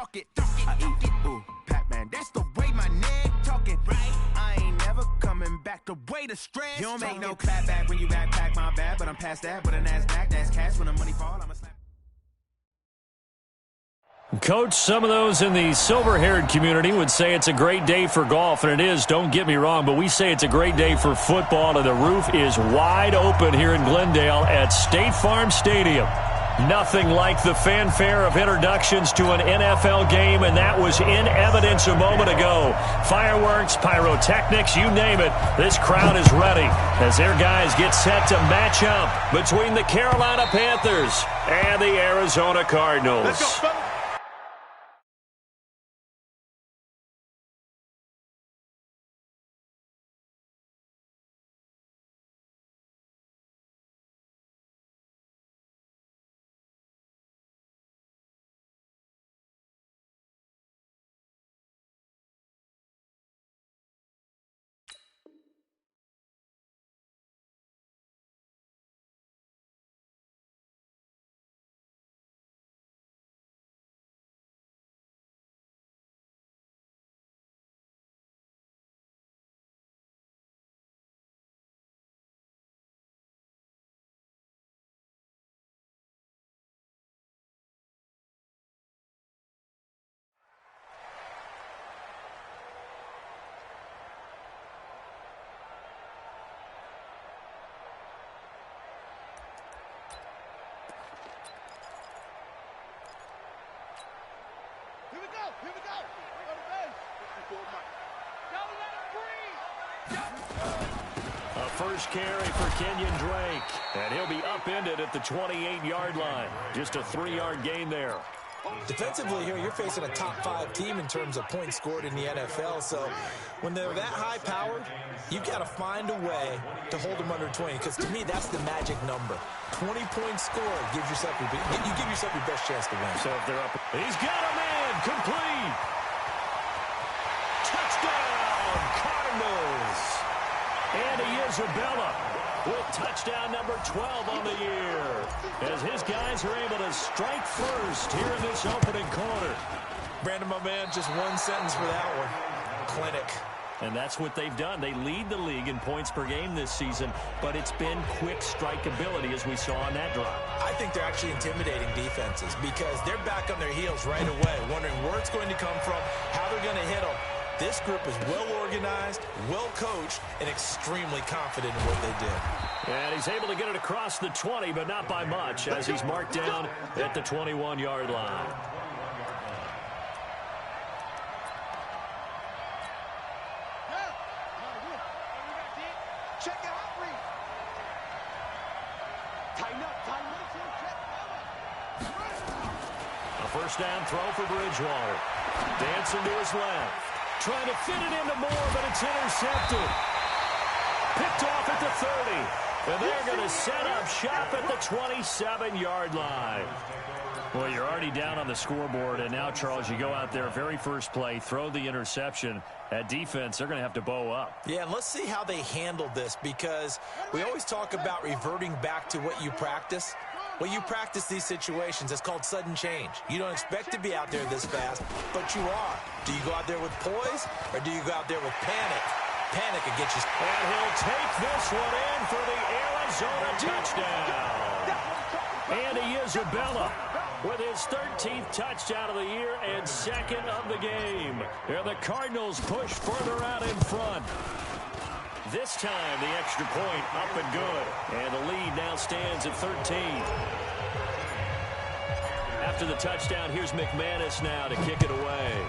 talk it. I eat it, ooh, Pac-Man. That's the way my neck talking. Right? I ain't never coming back the way the stress. You don't make no clap back when you backpack my bad, but I'm past that. But a NASDAQ, that's cash. When the money fall, I'ma slap. Coach, some of those in the silver-haired community would say it's a great day for golf, and it is, don't get me wrong, but we say it's a great day for football, and the roof is wide open here in Glendale at State Farm Stadium. Nothing like the fanfare of introductions to an NFL game, and that was in evidence a moment ago. Fireworks, pyrotechnics, you name it, this crowd is ready as their guys get set to match up between the Carolina Panthers and the Arizona Cardinals. Let's go, Here we go. A first carry for Kenyon Drake, and he'll be upended at the 28-yard line. Just a 3-yard gain there. Defensively here, you're facing a top-5 team in terms of points scored in the NFL, so when they're that high-powered, you've got to find a way to hold them under 20, because to me, that's the magic number. 20 points scored gives yourself you give yourself your best chance to win. So if they're up, he's got him in, complete. Touchdown, Cardinals. Andy Isabella with touchdown number 12 on the year, as his guys are able to strike first here in this opening quarter. Brandon, my man, just one sentence for that one. Clinic. And that's what they've done. They lead the league in points per game this season, but it's been quick strikeability as we saw on that drive. I think they're actually intimidating defenses because they're back on their heels right away, wondering where it's going to come from, how they're going to hit them. This group is well-organized, well-coached, and extremely confident in what they did. And he's able to get it across the 20, but not by much, as he's marked down at the 21-yard line. Check it out, Reed. Tighten up. A first down throw for Bridgewater. Dancing to his left. Trying to fit it into Moore, but it's intercepted. Picked off at the 30. And they're going to set up shop at the 27-yard line. Well, you're already down on the scoreboard, and now, Charles, you go out there, very first play, throw the interception. At defense, they're going to have to bow up. Yeah, and let's see how they handle this, because we always talk about reverting back to what you practice. Well, you practice these situations. It's called sudden change. You don't expect to be out there this fast, but you are. Do you go out there with poise, or do you go out there with panic? Panic will get you. And he'll take this one in for the Arizona touchdown. Andy Isabella with his 13th touchdown of the year and second of the game. And the Cardinals push further out in front. This time, the extra point up and good. And the lead now stands at 13. After the touchdown, here's McManus now to kick it away.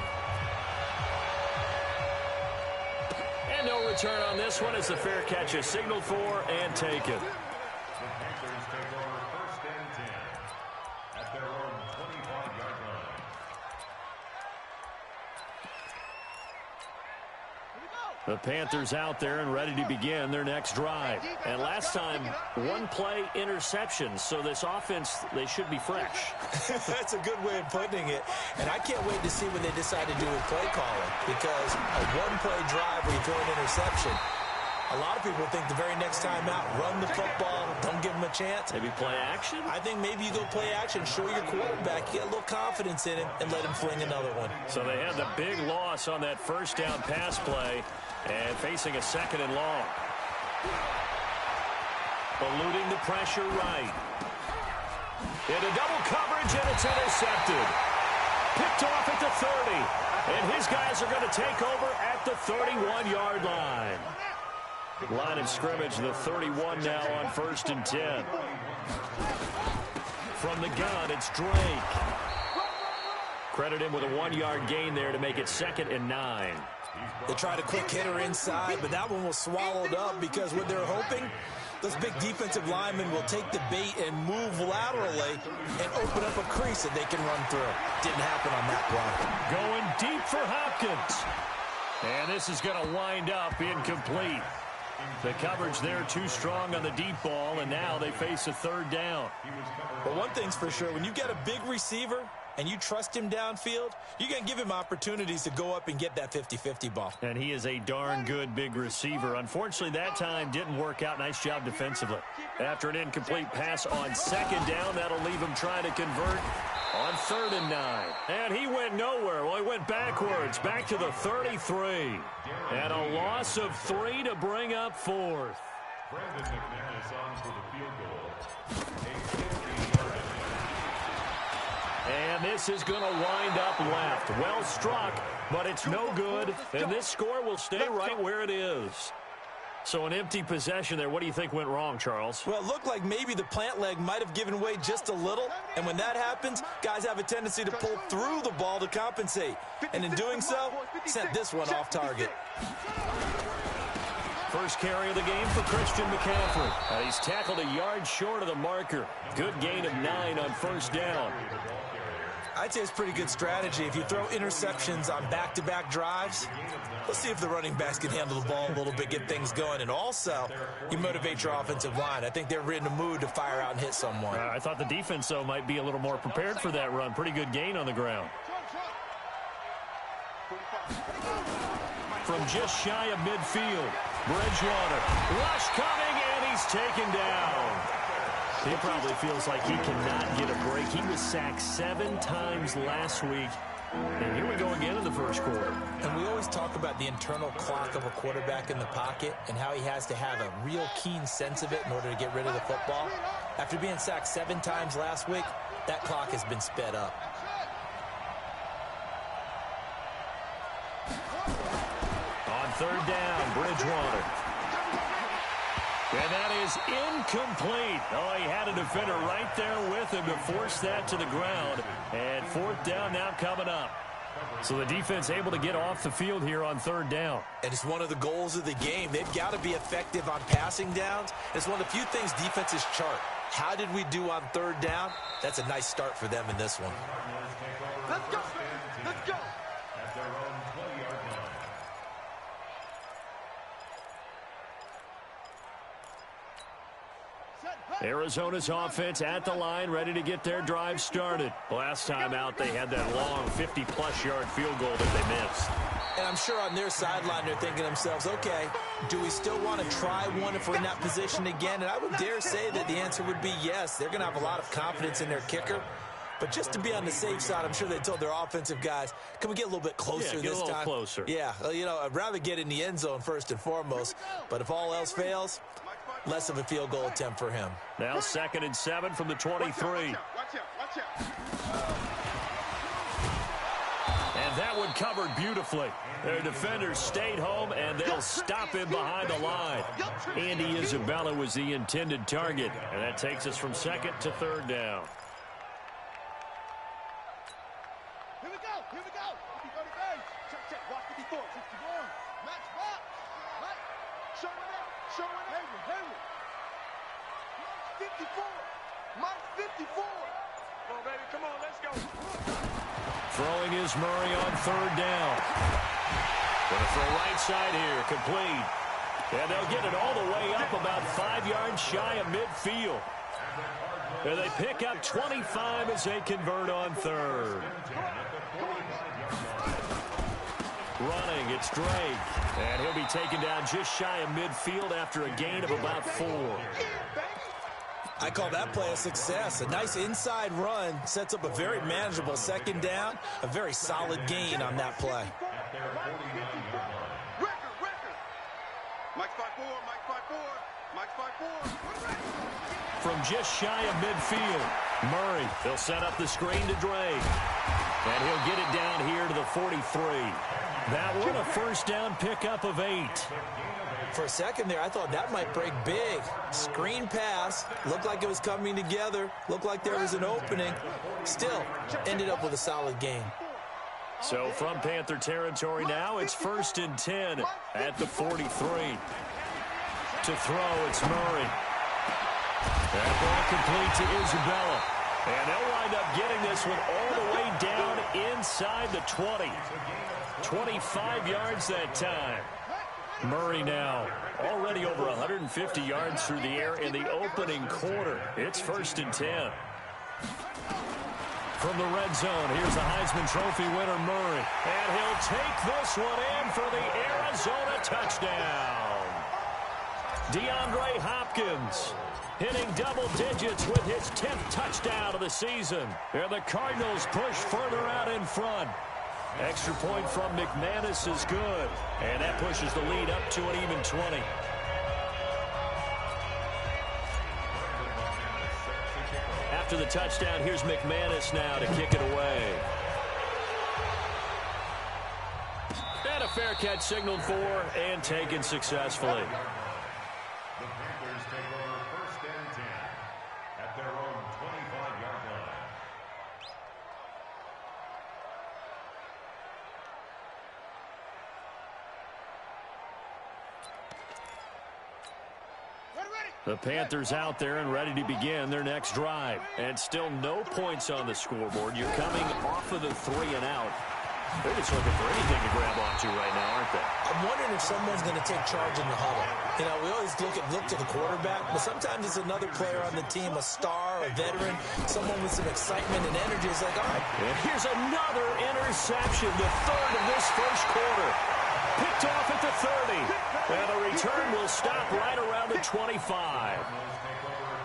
And no return on this one as the fair catch is signaled for and taken. The Panthers out there and ready to begin their next drive. And last time, one-play interception. So this offense, they should be fresh. That's a good way of putting it. And I can't wait to see what they decide to do with play calling. Because a one-play drive where you throw an interception, A lot of people think the very next time out, run the football, don't give him a chance. Maybe play action? I think maybe you go play action, show your quarterback, you get a little confidence in him, and let him fling another one. So they had the big loss on that first down pass play and facing a second and long. Eluding the pressure right. Into double coverage, and it's intercepted. Picked off at the 30. And his guys are going to take over at the 31-yard line. Line of scrimmage, the 31 now on 1st and 10. From the gun, it's Drake. Credit him with a 1-yard gain there to make it 2nd and 9. They tried a quick hitter inside, but that one was swallowed up because what they're hoping, those big defensive linemen will take the bait and move laterally and open up a crease that they can run through. Didn't happen on that play. Going deep for Hopkins. And this is going to wind up incomplete. The coverage there too strong on the deep ball, and now they face a 3rd down. But one thing's for sure, when you get a big receiver and you trust him downfield, you're going to give him opportunities to go up and get that 50-50 ball. And he is a darn good big receiver. Unfortunately, that time didn't work out. Nice job defensively. After an incomplete pass on 2nd down, that'll leave him trying to convert on 3rd and 9. And he went nowhere. Well, he went backwards, back to the 33. And a loss of 3 to bring up 4th. And this is going to wind up left. Well struck, but it's no good. And this score will stay right where it is. So an empty possession there. What do you think went wrong, Charles? Well, it looked like maybe the plant leg might have given way just a little. And when that happens, guys have a tendency to pull through the ball to compensate. And in doing so, sent this one off target. First carry of the game for Christian McCaffrey. And he's tackled a yard short of the marker. Good gain of 9 on 1st down. I'd say it's pretty good strategy. If you throw interceptions on back-to-back drives, let's see if the running backs can handle the ball a little bit, get things going. And also, you motivate your offensive line. I think they're in a mood to fire out and hit someone. I thought the defense, though, might be a little more prepared for that run. Pretty good gain on the ground. From just shy of midfield, Bridgewater. Rush coming, and he's taken down. He probably feels like he cannot get a break. He was sacked 7 times last week. And here we go again in the first quarter. And we always talk about the internal clock of a quarterback in the pocket and how he has to have a real keen sense of it in order to get rid of the football. After being sacked 7 times last week, that clock has been sped up. On 3rd down, Bridgewater. And that is incomplete. Oh, he had a defender right there with him to force that to the ground. And 4th down now coming up. So the defense able to get off the field here on 3rd down. And it's one of the goals of the game. They've got to be effective on passing downs. It's one of the few things defenses chart. How did we do on 3rd down? That's a nice start for them in this one. Let's go. Let's go. Arizona's offense at the line, ready to get their drive started. Last time out, they had that long 50-plus yard field goal that they missed. And I'm sure on their sideline, they're thinking to themselves, okay, do we still want to try one if we're in that position again? And I would dare say that the answer would be yes. They're going to have a lot of confidence in their kicker. But just to be on the safe side, I'm sure they told their offensive guys, can we get a little bit closer this time? Get a little closer. Yeah, you know, I'd rather get in the end zone first and foremost. But if all else fails, less of a field goal attempt for him. Now 2nd and 7 from the 23. Watch out. And that one covered beautifully. Their defenders stayed home, and they'll stop him behind the line. Andy Isabella was the intended target, and that takes us from 2nd to 3rd down. Here we go. Here we go. 30 check. Watch 54, 61. Match box. Right. Showing up. Hayward. Mike 54. Mike 54. Come on, baby. Come on. Let's go. Throwing is Murray on 3rd down. Going to throw right side here. Complete. And they'll get it all the way up about 5 yards shy of midfield. And they pick up 25 as they convert on 3rd. Running, it's Drake. And he'll be taken down just shy of midfield after a gain of about 4. I call that play a success. A nice inside run sets up a very manageable second down. A very solid gain on that play. From just shy of midfield, Murray, he'll set up the screen to Drake. And he'll get it down here to the 43. That one a first down pickup of 8. For a second there, I thought that might break big. Screen pass, looked like it was coming together, looked like there was an opening. Still, ended up with a solid gain. So from Panther territory now, it's 1st and 10 at the 43. To throw, it's Murray. That ball complete to Isabella. And they'll wind up getting this one all the way down inside the 20. 25 yards that time. Murray now already over 150 yards through the air in the opening quarter. It's 1st and 10. From the red zone, here's the Heisman Trophy winner, Murray. And he'll take this one in for the Arizona touchdown. DeAndre Hopkins hitting double digits with his 10th touchdown of the season. And the Cardinals push further out in front. Extra point from McManus is good. And that pushes the lead up to an even 20. After the touchdown, here's McManus now to kick it away. And a fair catch signaled for and taken successfully. The Panthers take over 1st and 10 at their own 25-yard line. The Panthers out there and ready to begin their next drive. And still no points on the scoreboard. You're coming off of the 3 and out. They're just looking for anything to grab onto right now, aren't they? I'm wondering if someone's going to take charge in the huddle. You know, we always look to the quarterback, but sometimes it's another player on the team, a star, a veteran, someone with some excitement and energy. It's like, all right. And here's another interception, the 3rd of this first quarter. Picked off at the 30. And the return will stop right around the 25.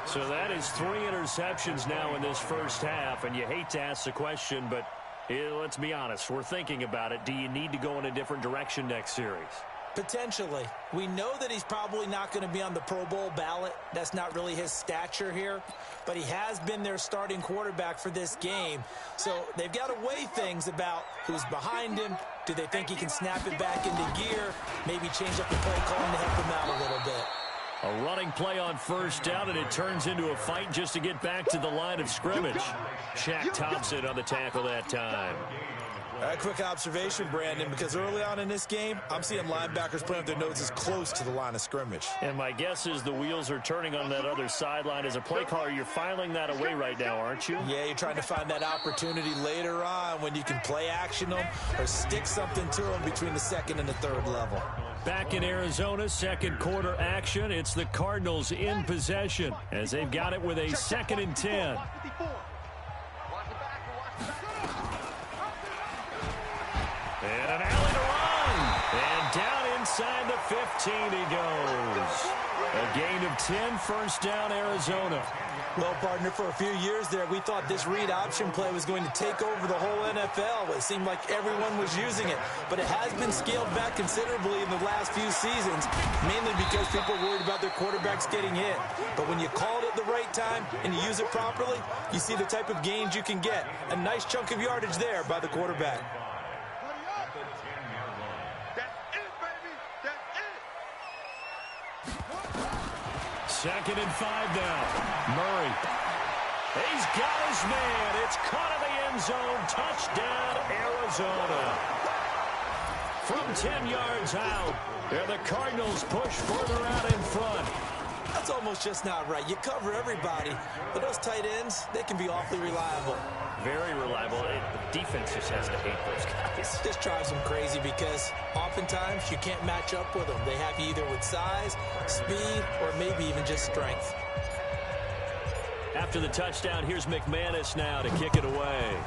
So that is 3 interceptions now in this first half. And you hate to ask the question, but let's be honest. We're thinking about it. Do you need to go in a different direction next series? Potentially. We know that he's probably not going to be on the Pro Bowl ballot. That's not really his stature here. But he has been their starting quarterback for this game. So they've got to weigh things about who's behind him. Do they think he can snap it back into gear? Maybe change up the play calling to help him out a little bit. A running play on first down, and it turns into a fight just to get back to the line of scrimmage. Shaq Thompson on the tackle that time. A quick observation, Brandon, because early on in this game, I'm seeing linebackers putting up their noses close to the line of scrimmage. And my guess is the wheels are turning on that other sideline. As a play caller, you're filing that away right now, aren't you? Yeah, you're trying to find that opportunity later on when you can play action them or stick something to them between the 2nd and the 3rd level. Back in Arizona, second quarter action. It's the Cardinals in possession as they've got it with a 2nd and 10. And an alley to run. And down inside the 15 he goes. A gain of 10, first down, Arizona. Well, partner, for a few years there, we thought this read option play was going to take over the whole NFL. It seemed like everyone was using it. But it has been scaled back considerably in the last few seasons, mainly because people are worried about their quarterbacks getting hit. But when you call it at the right time and you use it properly, you see the type of gains you can get. A nice chunk of yardage there by the quarterback. 2nd and 5 now. Murray. He's got his man. It's caught in the end zone. Touchdown, Arizona. From 10 yards out. And the Cardinals push further out in front. That's almost just not right. You cover everybody, but those tight ends, they can be awfully reliable. Very reliable. The defense just has to hate those guys. This drives them crazy because oftentimes you can't match up with them. They have you either with size, speed, or maybe even just strength. After the touchdown, here's McManus now to kick it away.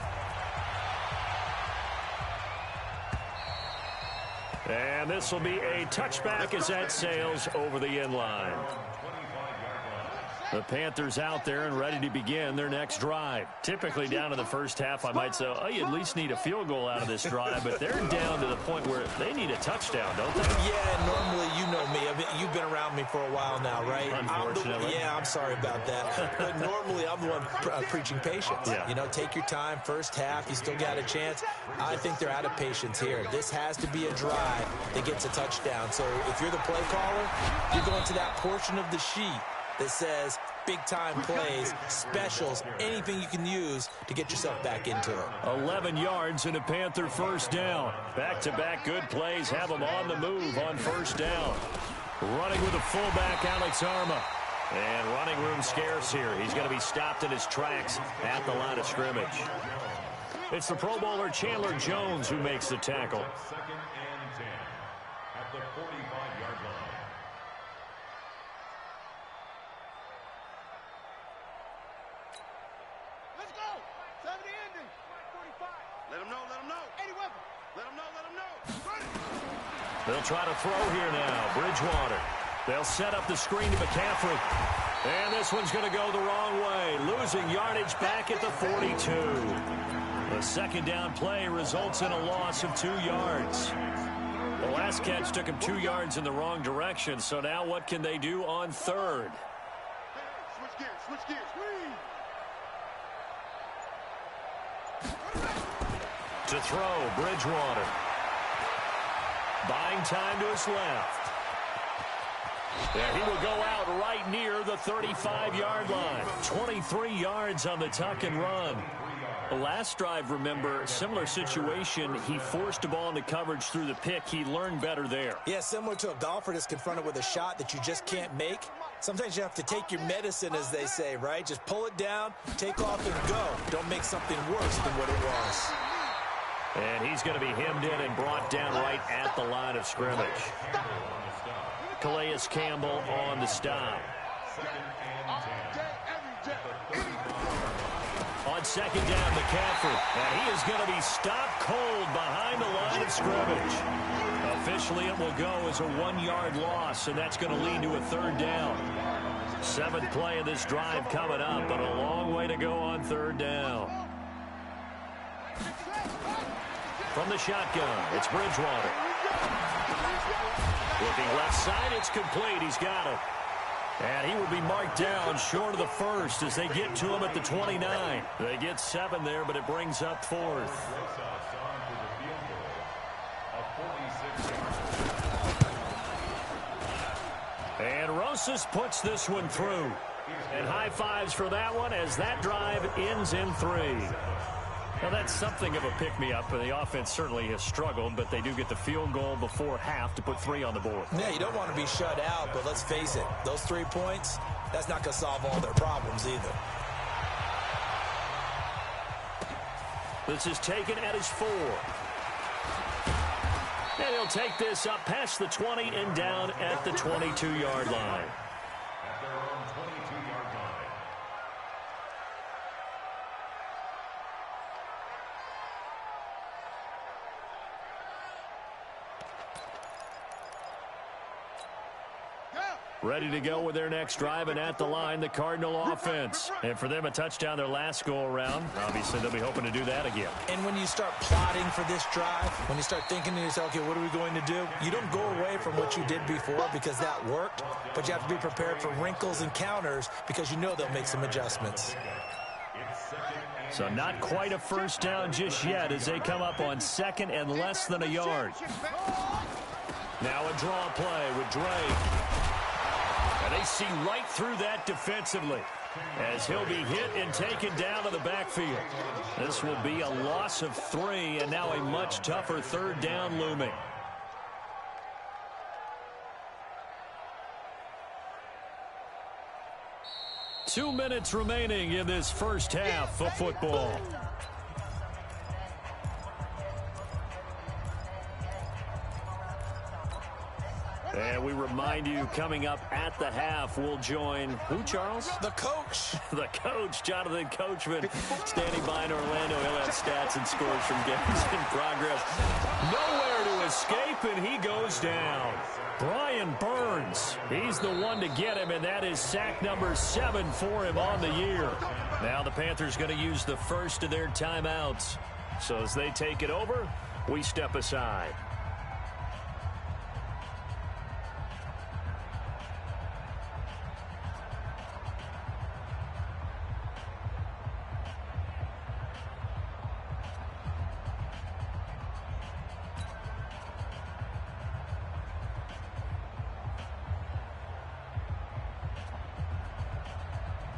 And this will be a touchback as that sails over the end line. The Panthers out there and ready to begin their next drive. Typically down in the first half, I might say, oh, you at least need a field goal out of this drive, but they're down to the point where they need a touchdown, don't they? Yeah, normally, you know me. You've been around me for a while now, right? Unfortunately. I'm sorry about that. But normally, I'm the one preaching patience. Yeah. You know, take your time. First half, you still got a chance. I think they're out of patience here. This has to be a drive that gets a touchdown. So if you're the play caller, you're going to that portion of the sheet that says big-time plays, specials, anything you can use to get yourself back into it. 11 yards and a Panther first down. Back-to-back good plays have them on the move on first down. Running with the fullback, Alex Arma. And running room scarce here. He's going to be stopped in his tracks at the line of scrimmage. It's the Pro Bowler Chandler Jones who makes the tackle. Second and 10 at the 45-yard line. Let's go. 70 ending. 45. Let him know. Let him know. 80 weapon. Let him know. Let him know. They'll try to throw here now. Bridgewater. They'll set up the screen to McCaffrey. And this one's going to go the wrong way. Losing yardage back at the 42. The second down play results in a loss of 2 yards. The last catch took him 2 yards in the wrong direction. So now what can they do on third? Switch gears. Switch gears. To throw, Bridgewater. Buying time to his left. And he will go out right near the 35-yard line. 23 yards on the tuck and run. The last drive, remember, similar situation. He forced the ball into coverage through the pick. He learned better there. Yeah, similar to a golfer that's confronted with a shot that you just can't make. Sometimes you have to take your medicine, as they say, right? Just pull it down, take off, and go. Don't make something worse than what it was. And he's going to be hemmed in and brought down right at the line of scrimmage. Calais Campbell on the stop. On second down, McCaffrey. And he is going to be stopped cold behind the line of scrimmage. Officially, it will go as a 1-yard loss, and that's going to lead to a third down. 7th play of this drive coming up, but a long way to go on third down. From the shotgun, it's Bridgewater. Looking left side, it's complete. He's got it. And he will be marked down short of the first as they get to him at the 29. They get 7 there, but it brings up 4th. And Rosas puts this one through. And high fives for that one as that drive ends in 3. Now, that's something of a pick-me-up, and the offense certainly has struggled, but they do get the field goal before half to put 3 on the board. Yeah, you don't want to be shut out, but let's face it, those 3 points, that's not going to solve all their problems either. This is taken at his 4. And he'll take this up past the 20 and down at the 22-yard line. At their own 22-yard line. Ready to go with their next drive, and at the line, the Cardinal offense. And for them, a touchdown their last go-around. Obviously, they'll be hoping to do that again. And when you start plotting for this drive, when you start thinking to yourself, okay, what are we going to do? You don't go away from what you did before because that worked, but you have to be prepared for wrinkles and counters because you know they'll make some adjustments. So not quite a first down just yet as they come up on 2nd and less than a yard. Now a draw play with Drake. And they see right through that defensively as he'll be hit and taken down to the backfield. This will be a loss of 3 and now a much tougher third down looming. Two minutes remaining in this first half of football. And we remind you, coming up at the half, we'll join who, Charles? The coach. The coach, Jonathan Coachman, standing by in Orlando. He'll have stats and scores from games in progress. Nowhere to escape, and he goes down. Brian Burns, he's the one to get him, and that is sack number 7 for him on the year. Now the Panthers going to use the first of their timeouts. So as they take it over, we step aside.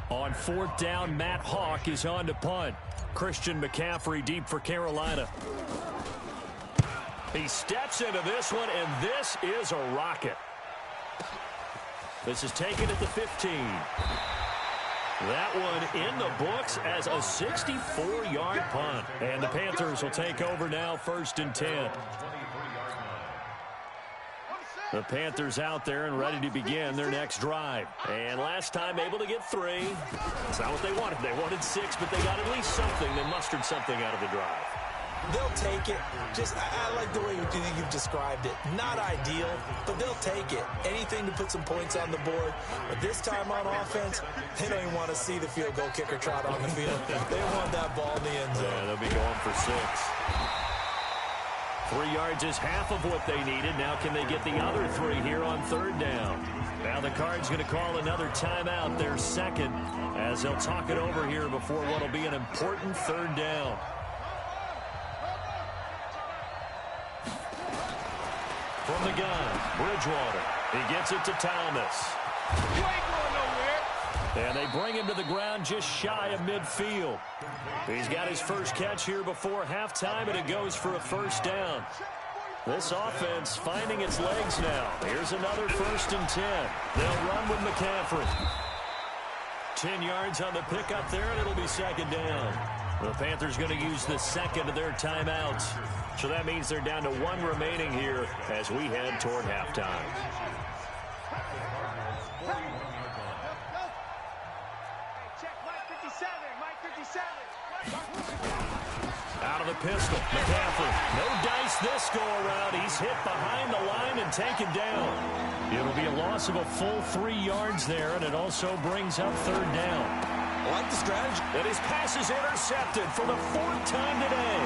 On 4th down, Matt Hawk is on to punt. Christian McCaffrey deep for Carolina. He steps into this one, and this is a rocket. This is taken at the 15. That one in the books as a 64-yard punt. And the Panthers will take over now, 1st and 10. The Panthers out there and ready to begin their next drive. And last time able to get 3. That's not what they wanted. They wanted 6, but they got at least something. They mustered something out of the drive. They'll take it. I like the way you've described it. Not ideal, but they'll take it. Anything to put some points on the board. But this time on offense, they don't even want to see the field goal kicker trot on the field. They want that ball in the end zone. Yeah, they'll be going for 6. 3 yards is half of what they needed. Now can they get the other 3 here on 3rd down? Now the Cards going to call another timeout, their second, as they'll talk it over here before what will be an important 3rd down. From the gun, Bridgewater. He gets it to Thomas. You ain't going nowhere. And they bring him to the ground just shy of midfield. He's got his first catch here before halftime, and it goes for a 1st down. This offense finding its legs now. Here's another 1st and 10. They'll run with McCaffrey. 10 yards on the pickup there, and it'll be 2nd down. The Panthers going to use the second of their timeouts. So that means they're down to 1 remaining here as we head toward halftime. Check Mike 57, Mike 57. Out of the pistol, McCaffrey. No dice this go-around. He's hit behind the line and taken down. It'll be a loss of a full 3 yards there, and it also brings up 3rd down. I like the strategy. And his pass is intercepted for the 4th time today.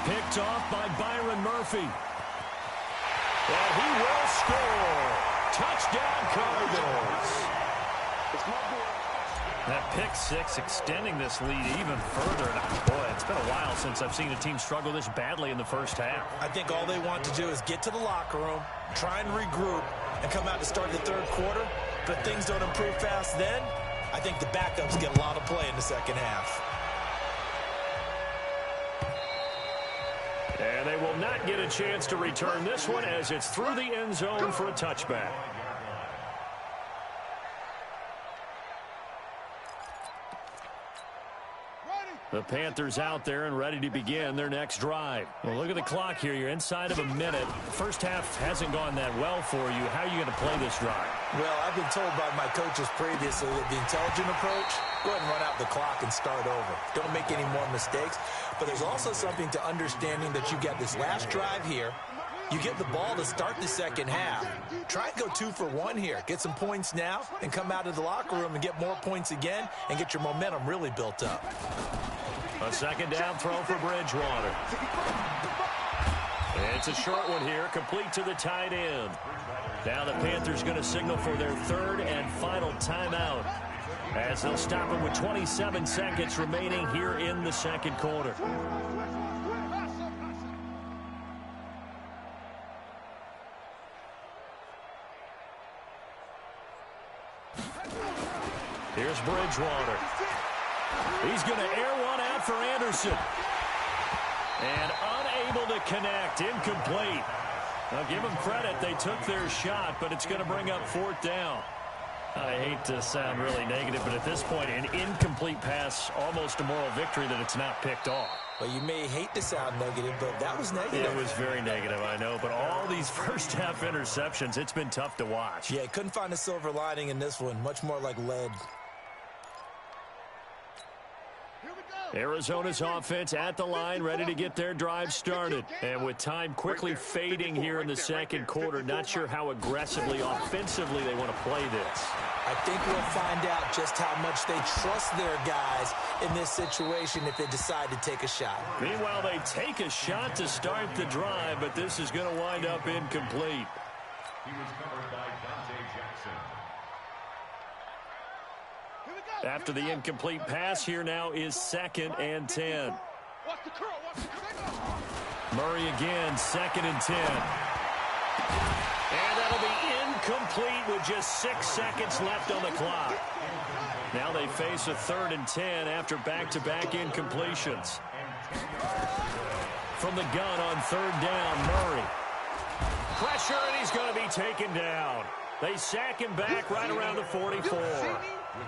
Picked off by Byron Murphy. And he will score. Touchdown, Cardinals. That pick 6 extending this lead even further. And boy, it's been a while since I've seen a team struggle this badly in the first half. I think all they want to do is get to the locker room, try and regroup, and come out to start the 3rd quarter. But things don't improve fast then. I think the backups get a lot of play in the 2nd half. And they will not get a chance to return this one as it's through the end zone for a touchback. The Panthers out there and ready to begin their next drive. Well, look at the clock here. You're inside of a minute. First half hasn't gone that well for you. How are you going to play this drive? Well, I've been told by my coaches previously that the intelligent approach, go ahead and run out the clock and start over. Don't make any more mistakes. But there's also something to understanding that you got this last drive here. You get the ball to start the 2nd half. Try and go 2 for 1 here. Get some points now and come out of the locker room and get more points again and get your momentum really built up. A 2nd down throw for Bridgewater. It's a short one here, complete to the tight end. Now the Panthers going to signal for their 3rd and final timeout as they'll stop it with 27 seconds remaining here in the 2nd quarter. Here's Bridgewater. He's going to air one out for Anderson. And unable to connect. Incomplete. Now give them credit. They took their shot, but it's going to bring up 4th down. I hate to sound really negative, but at this point, an incomplete pass, almost a moral victory that it's not picked off. Well, you may hate to sound negative, but that was negative. It was very negative, I know. But all these first-half interceptions, it's been tough to watch. Yeah, couldn't find a silver lining in this one. Much more like lead. Arizona's offense at the line, ready to get their drive started. And with time quickly fading here in the second quarter, not sure how aggressively, offensively they want to play this. I think we'll find out just how much they trust their guys in this situation if they decide to take a shot. Meanwhile, they take a shot to start the drive, but this is going to wind up incomplete. He was covered by Dante Jackson. After the incomplete pass, here now is 2nd and 10. Murray again, 2nd and 10. And that'll be incomplete with just 6 seconds left on the clock. Now they face a 3rd and 10 after back-to-back incompletions. From the gun on 3rd down, Murray. Pressure, and he's going to be taken down. They sack him back right around the 44.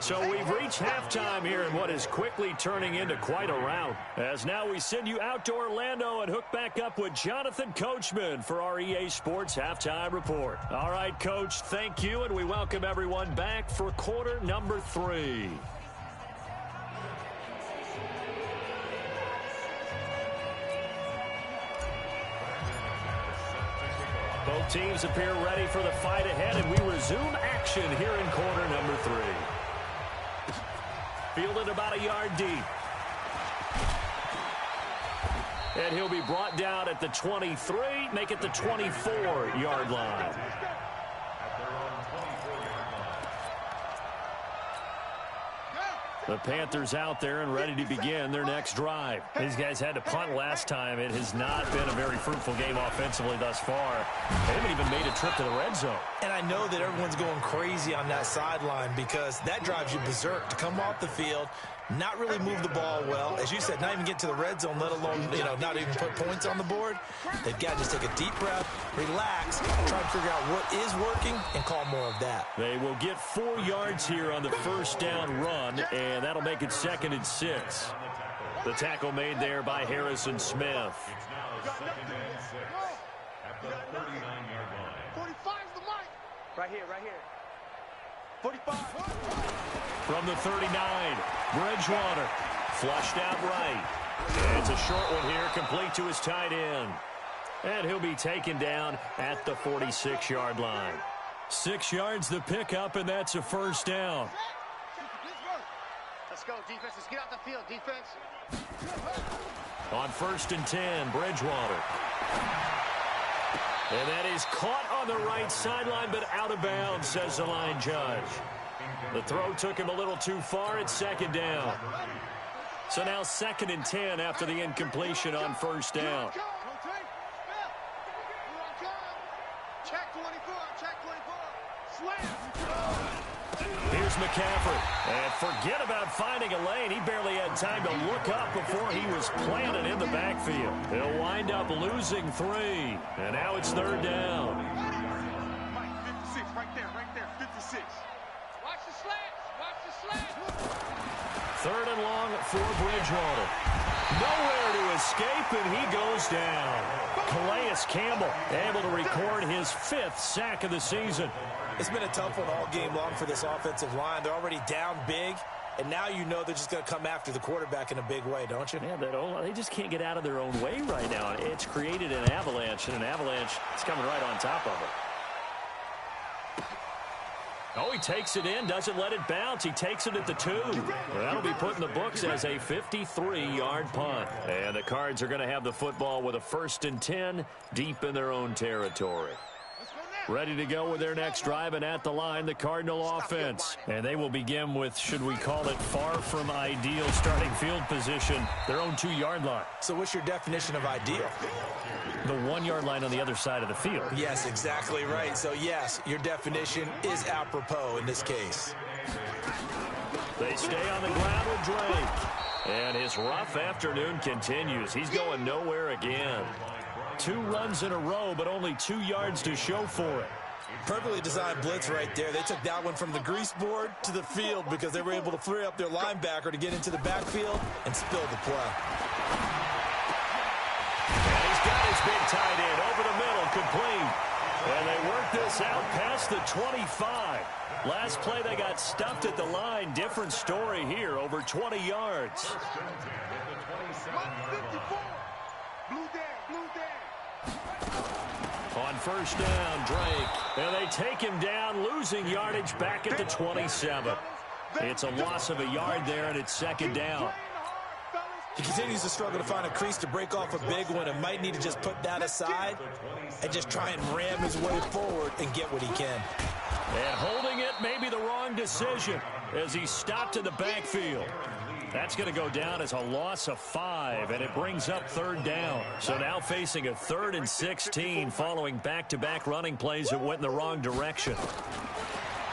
So we've reached halftime here in what is quickly turning into quite a rout. As now we send you out to Orlando and hook back up with Jonathan Coachman for our EA Sports Halftime Report. All right, Coach, thank you, and we welcome everyone back for quarter number 3. Both teams appear ready for the fight ahead, and we resume action here in quarter number 3. Fielded about a yard deep. And he'll be brought down at the 23, make it the 24-yard line. The Panthers out there and ready to begin their next drive. These guys had to punt last time. It has not been a very fruitful game offensively thus far. They haven't even made a trip to the red zone. And I know that everyone's going crazy on that sideline because that drives you berserk to come off the field, not really move the ball well. As you said, not even get to the red zone, let alone, not even put points on the board. They've got to just take a deep breath, relax, try to figure out what is working, and call more of that. They will get 4 yards here on the first down run, and that'll make it 2nd and 6. The tackle made there by Harrison Smith. It's now 2nd and 6 at the 39-yard line. 45's the mic. Right here. 45. From the 39, Bridgewater flushed out right. And it's a short one here, complete to his tight end. And he'll be taken down at the 46-yard line. 6 yards the pickup, and that's a first down. Let's go, defense. Let's get out the field, defense. On 1st and 10, Bridgewater. And that is caught on the right sideline, but out of bounds, says the line judge. The throw took him a little too far. It's 2nd down. So now 2nd and 10 after the incompletion on first down. Check 24. Slam. Here's McCaffrey. And forget about finding a lane. He barely had time to look up before he was planted in the backfield. He'll wind up losing 3. And now it's 3rd down. Mike, 56, right there, 56. Watch the slants. 3rd and long for Bridgewater. Nowhere to escape, and he goes down. Calais Campbell able to record his 5th sack of the season. It's been a tough one all game long for this offensive line. They're already down big, and now you know they're just going to come after the quarterback in a big way, don't you? Yeah, they just can't get out of their own way right now. It's created an avalanche, and an avalanche is coming right on top of it. Oh, he takes it in, doesn't let it bounce. He takes it at the 2. That'll be put in the books as a 53-yard punt. And the Cards are going to have the football with a 1st and 10 deep in their own territory. Ready to go with their next drive, and at the line, the Cardinal offense. And they will begin with, should we call it, far from ideal starting field position, their own 2-yard line. So what's your definition of ideal? The 1-yard line on the other side of the field. Yes, exactly right. So, yes, your definition is apropos in this case. They stay on the ground with Drake. And his rough afternoon continues. He's going nowhere again. 2 runs in a row, but only 2 yards to show for it. Perfectly designed blitz right there. They took that one from the grease board to the field because they were able to free up their linebacker to get into the backfield and spill the play. big tight end over the middle, complete. And they work this out past the 25. Last play, they got stuffed at the line. Different story here, over 20 yards. On first down, Drake. And they take him down, losing yardage back at the 27. It's a loss of a yard there, and it's second down. He continues to struggle to find a crease to break off a big one and might need to just put that aside and just try and ram his way forward and get what he can. And holding it may be the wrong decision as he stopped in the backfield. That's going to go down as a loss of 5, and it brings up third down. So now facing a 3rd and 16 following back-to-back running plays that went in the wrong direction.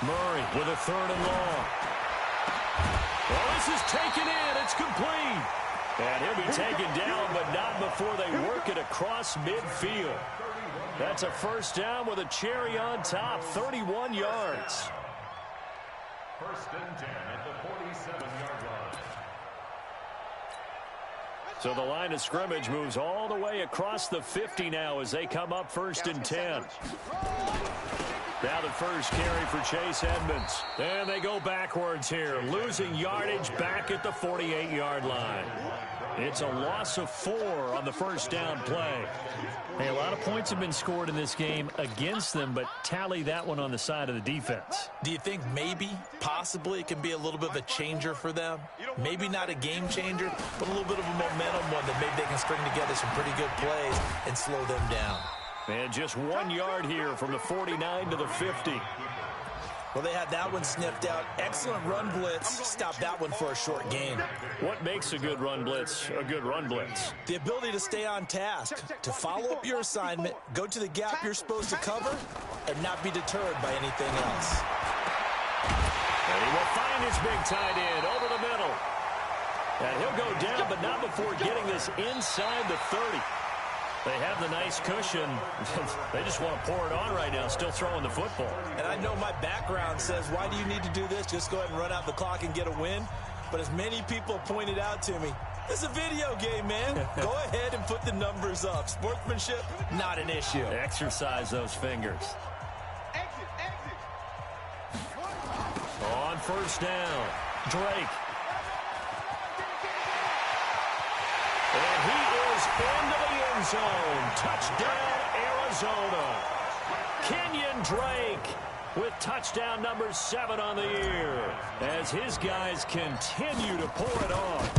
Murray with a 3rd and long. Well, this is taken in. It's complete. And he'll be taken down, but not before they work it across midfield. That's a first down with a cherry on top, 31 yards. First and 10 at the 47-yard line. So the line of scrimmage moves all the way across the 50 now as they come up first and 10. Now the first carry for Chase Edmonds. And they go backwards here, losing yardage back at the 48-yard line. It's a loss of 4 on the first down play. Hey, a lot of points have been scored in this game against them, but tally that one on the side of the defense. Do you think maybe, possibly, it can be a little bit of a changer for them? Maybe not a game changer, but a little bit of a momentum one that maybe they can string together some pretty good plays and slow them down. And just 1 yard here from the 49 to the 50. Well, they had that one sniffed out. Excellent run blitz. Stop that one for a short gain. What makes a good run blitz a good run blitz? The ability to stay on task, to follow up your assignment, go to the gap you're supposed to cover, and not be deterred by anything else. And he will find his big tight end over the middle. And he'll go down, but not before getting this inside the 30. They have the nice cushion. They just want to pour it on right now, still throwing the football. And I know my background says, why do you need to do this? Just go ahead and run out the clock and get a win. But as many people pointed out to me, it's a video game, man. Go ahead and put the numbers up. Sportsmanship, not an issue. Exercise those fingers. On first down, Drake. And he is into the end zone. Touchdown, Arizona. Kenyon Drake with touchdown number 7 on the year as his guys continue to pour it on.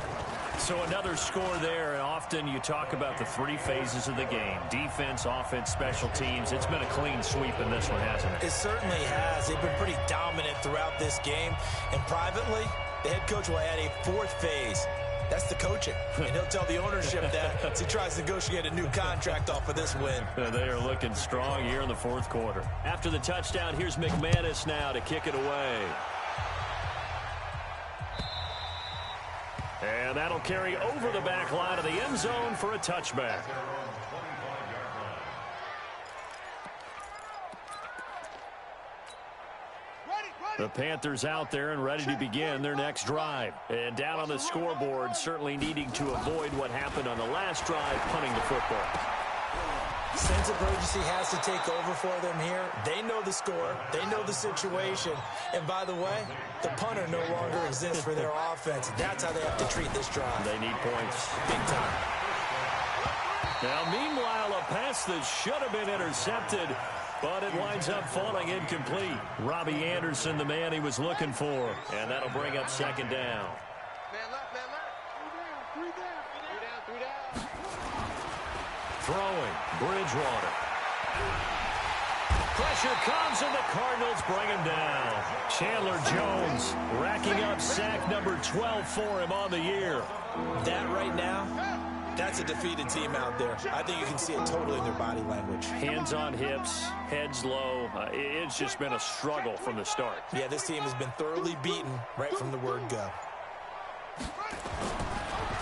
So another score there, and often you talk about the 3 phases of the game. Defense, offense, special teams. It's been a clean sweep in this one, hasn't it? It certainly has. They've been pretty dominant throughout this game. And privately, the head coach will add a 4th phase. That's the coaching. And he'll tell the ownership that as he tries to negotiate a new contract off of this win. They are looking strong here in the 4th quarter. After the touchdown, here's McManus now to kick it away. And that'll carry over the back line of the end zone for a touchback. The Panthers out there and ready to begin their next drive. And down on the scoreboard, certainly needing to avoid what happened on the last drive, punting the football. Sense of urgency has to take over for them here. They know the score. They know the situation. And by the way, the punter no longer exists for their offense. That's how they have to treat this drive. They need points. Big time. Now, meanwhile, a pass that should have been intercepted, but it winds up falling incomplete. Robbie Anderson, the man he was looking for. And that'll bring up second down. Throwing, Bridgewater. Pressure comes, and the Cardinals bring him down. Chandler Jones racking up sack number 12 for him on the year. That right now, that's a defeated team out there. I think you can see it totally in their body language. Hands on hips, heads low. It's just been a struggle from the start. Yeah, this team has been thoroughly beaten right from the word go.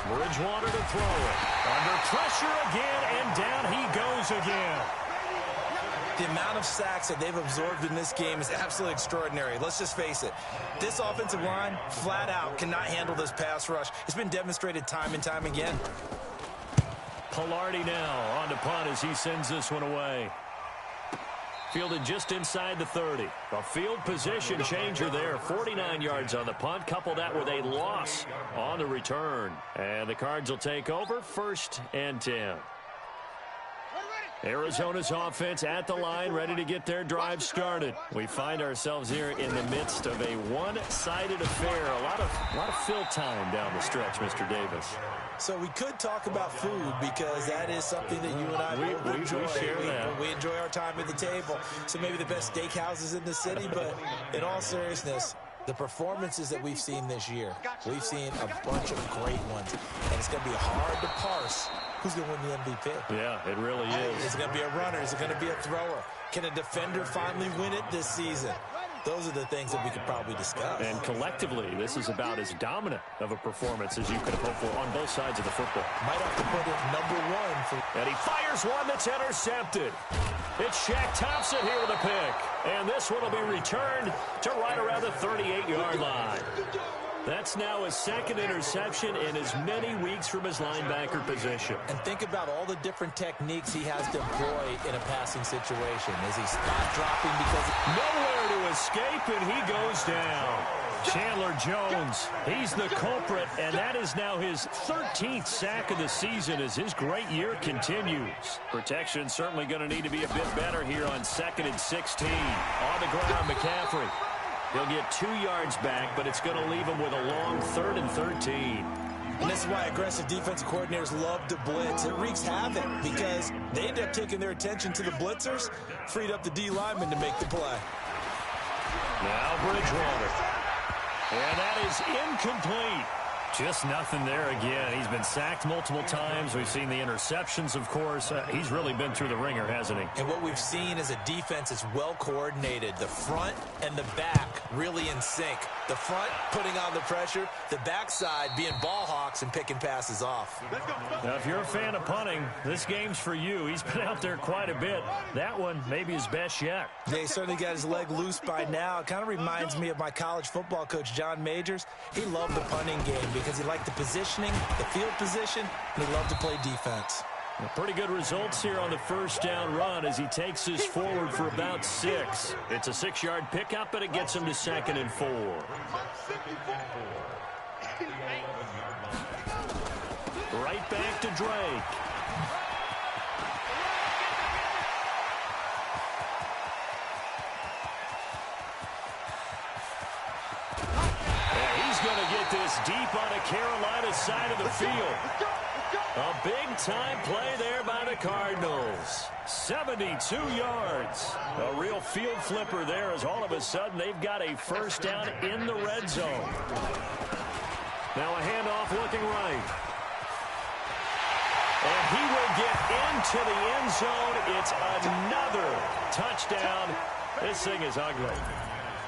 Bridgewater to throw it. Under pressure again, and down he goes again. The amount of sacks that they've absorbed in this game is absolutely extraordinary. Let's just face it. This offensive line, flat out, cannot handle this pass rush. It's been demonstrated time and time again. Pilardi now on to punt as he sends this one away. Fielded just inside the 30. A field position changer there. 49 yards on the punt. Couple that with a loss on the return. And the Cards will take over 1st and 10. Arizona's offense at the line, ready to get their drive started. We find ourselves here in the midst of a one-sided affair. A lot of fill time down the stretch, Mr. Davis. So we could talk about food because that is something that you and I enjoy. We share that. We enjoy our time at the table. So maybe the best steakhouses in the city, but in all seriousness, the performances that we've seen this year, we've seen a bunch of great ones. And it's going to be hard to parse who's going to win the MVP. Yeah, it really is. Is it going to be a runner? Is it going to be a thrower? Can a defender finally win it this season? Those are the things that we could probably discuss. And collectively, this is about as dominant of a performance as you could hope for on both sides of the football. Might have to put it #1. And he fires one that's intercepted. It's Shaq Thompson here with a pick. And this one will be returned to right around the 38-yard line. That's now his 2nd interception in as many weeks from his linebacker position. And think about all the different techniques he has to employ in a passing situation. Is he spot dropping because nowhere to escape, and he goes down. Chandler Jones, he's the culprit, and that is now his 13th sack of the season as his great year continues. Protection certainly going to need to be a bit better here on 2nd and 16. On the ground, McCaffrey. He'll get 2 yards back, but it's going to leave him with a long 3rd and 13. And this is why aggressive defensive coordinators love to blitz. It wreaks havoc because they end up taking their attention to the blitzers, freed up the D lineman to make the play. Now Bridgewater. And that is incomplete. Just nothing there again. He's been sacked multiple times. We've seen the interceptions, of course. He's really been through the ringer, hasn't he? And what we've seen is a defense that's well coordinated. The front and the back really in sync. The front putting on the pressure, the backside being ball hawks and picking passes off. Now, if you're a fan of punting, this game's for you. He's been out there quite a bit. That one maybe his best yet. Yeah, he certainly got his leg loose by now. It kind of reminds me of my college football coach, John Majors. He loved the punting game because he liked the positioning, the field position, and he loved to play defense. Well, pretty good results here on the 1st down run as he takes this forward for about 6. It's a 6-yard pickup, but it gets him to 2nd and 4. Right back to Drake. And he's going to get this deep on the Carolina side of the field. A big-time play there by the Cardinals. 72 yards. A real field flipper there as all of a sudden they've got a 1st down in the red zone. Now a handoff looking right. And he will get into the end zone. It's another touchdown. This thing is ugly.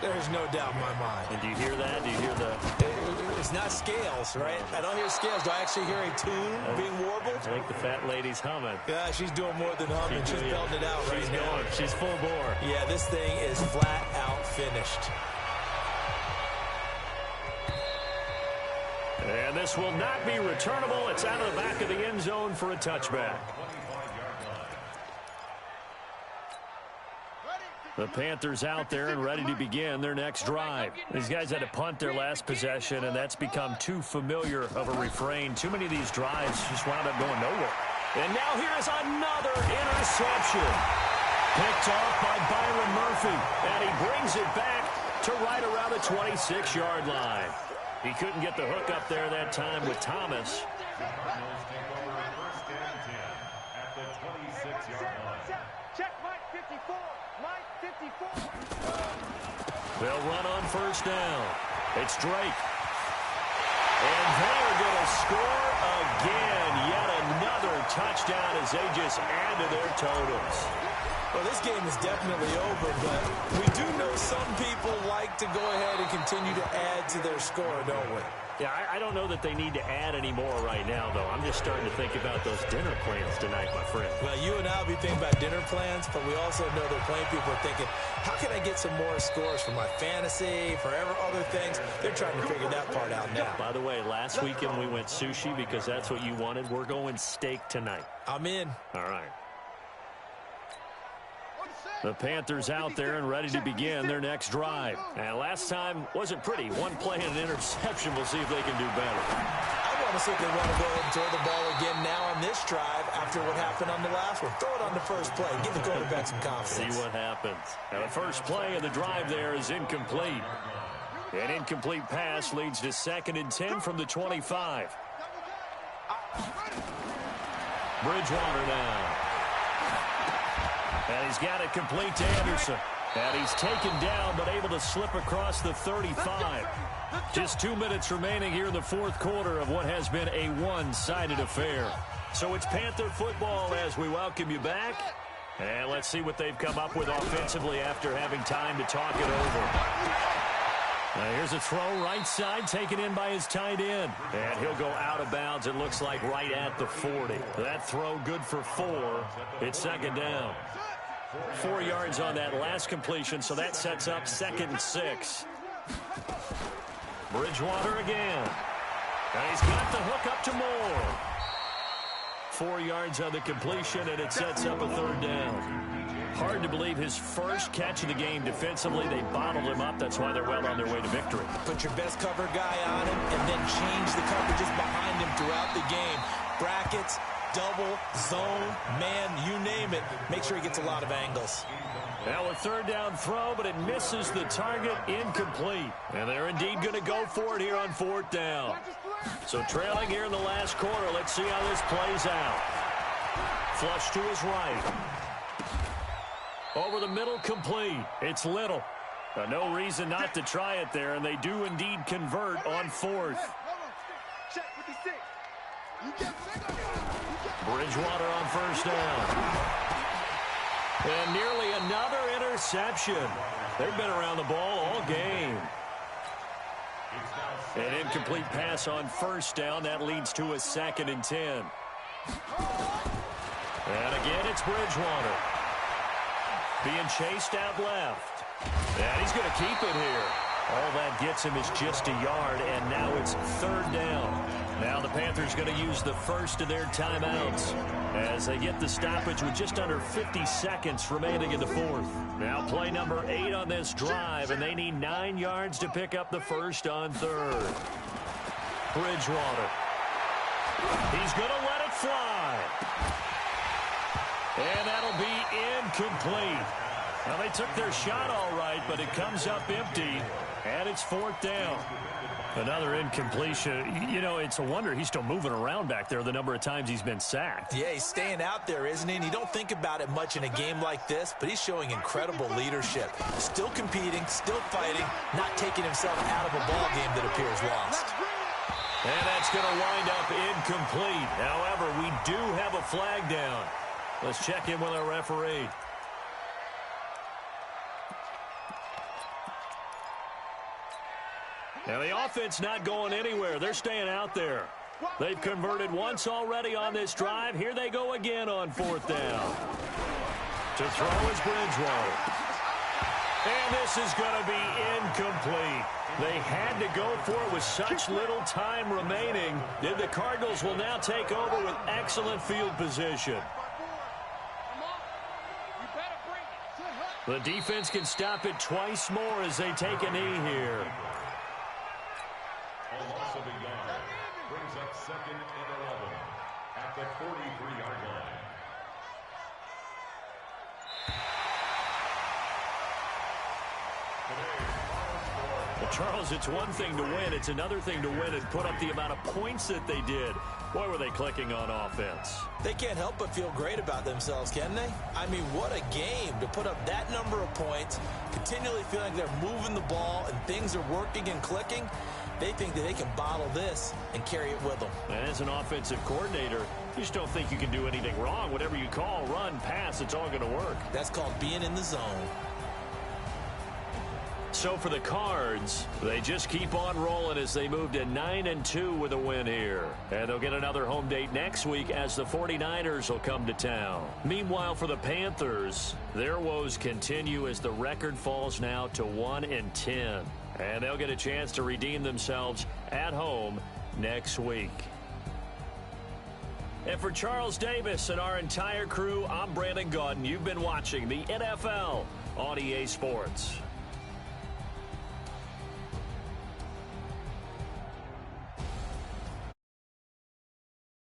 There's no doubt in my mind. And do you hear that? Do you hear the... It's not scales, right? I don't hear scales. Do I actually hear a tune being warbled? I think the fat lady's humming. Yeah, she's doing more than humming. She's belting it out right now. She's full bore. Yeah, this thing is flat out finished. And this will not be returnable. It's out of the back of the end zone for a touchback. The Panthers out there and ready to begin their next drive. These guys had to punt their last possession, and that's become too familiar of a refrain. Too many of these drives just wound up going nowhere. And now here is another interception. Picked off by Byron Murphy, and he brings it back to right around the 26-yard line. He couldn't get the hook up there that time with Thomas. They'll run on 1st down. It's Drake. And they're going to score again. Yet another touchdown as they just add to their totals. Well, this game is definitely over, but we do know some people like to go ahead and continue to add to their score, don't we? Yeah, I don't know that they need to add any more right now, though. I'm just starting to think about those dinner plans tonight, my friend. Well, you and I will be thinking about dinner plans, but we also know that plenty of people are thinking, how can I get some more scores for my fantasy, for other things? They're trying to figure that part out now. By the way, last weekend we went sushi because that's what you wanted. We're going steak tonight. I'm in. All right. The Panthers out there and ready to begin their next drive. And last time wasn't pretty. One play and an interception. We'll see if they can do better. I want to see if they want to go ahead and throw the ball again now on this drive after what happened on the last one. Throw it on the first play. Give the quarterback some confidence. See what happens. Now the first play of the drive there is incomplete. An incomplete pass leads to 2nd and 10 from the 25. Bridgewater now. And he's got it complete to Anderson. And he's taken down, but able to slip across the 35. Just 2 minutes remaining here in the fourth quarter of what has been a one-sided affair. So it's Panther football as we welcome you back. And let's see what they've come up with offensively after having time to talk it over. Now here's a throw right side taken in by his tight end. And he'll go out of bounds, it looks like, right at the 40. That throw good for 4. It's 2nd down. 4 yards on that last completion, so that sets up 2nd and 6. Bridgewater again. And he's got the hook up to Moore. 4 yards on the completion, and it sets up a 3rd down. Hard to believe his first catch of the game defensively. They bottled him up. That's why they're well on their way to victory. Put your best cover guy on him and then change the coverages behind him throughout the game. Brackets, double, zone, man, you name it. Make sure he gets a lot of angles. Now a 3rd down throw, but it misses the target, incomplete. And they're indeed going to go for it here on 4th down. So trailing here in the last quarter. Let's see how this plays out. Flush to his right. Over the middle, complete. It's Little. No reason not to try it there, and they do indeed convert on 4th. Bridgewater on 1st down. And nearly another interception. They've been around the ball all game. An incomplete pass on 1st down. That leads to a 2nd and 10. And again, it's Bridgewater. Being chased out left. And he's going to keep it here. All that gets him is just a yard, and now it's 3rd down. Now the Panthers going to use the first of their timeouts as they get the stoppage with just under 50 seconds remaining in the 4th. Now play number 8 on this drive, and they need 9 yards to pick up the first on 3rd. Bridgewater. He's going to let it fly. And that'll be incomplete. Well, they took their shot all right, but it comes up empty, and it's 4th down. Another incompletion. You know, it's a wonder he's still moving around back there the number of times he's been sacked. Yeah, he's staying out there, isn't he? And you don't think about it much in a game like this, but he's showing incredible leadership. Still competing, still fighting, not taking himself out of a ball game that appears lost. And that's going to wind up incomplete. However, we do have a flag down. Let's check in with our referee. Now the offense not going anywhere. They're staying out there. They've converted once already on this drive. Here they go again on 4th down. To throw is Bridgewater. And this is going to be incomplete. They had to go for it with such little time remaining. Then the Cardinals will now take over with excellent field position. The defense can stop it twice more as they take a knee here. A loss of a yard brings up 2nd and 11 at the 43-yard line. Well, Charles, it's one thing to win. It's another thing to win and put up the amount of points that they did. Boy, were they clicking on offense. They can't help but feel great about themselves, can they? I mean, what a game to put up that number of points, continually feeling like they're moving the ball and things are working and clicking. They think that they can bottle this and carry it with them. And as an offensive coordinator, you just don't think you can do anything wrong. Whatever you call, run, pass, it's all going to work. That's called being in the zone. So for the Cards, they just keep on rolling as they move to 9-2 with a win here. And they'll get another home date next week as the 49ers will come to town. Meanwhile, for the Panthers, their woes continue as the record falls now to 1-10. And they'll get a chance to redeem themselves at home next week. And for Charles Davis and our entire crew, I'm Brandon Gaudin. You've been watching the NFL on EA Sports.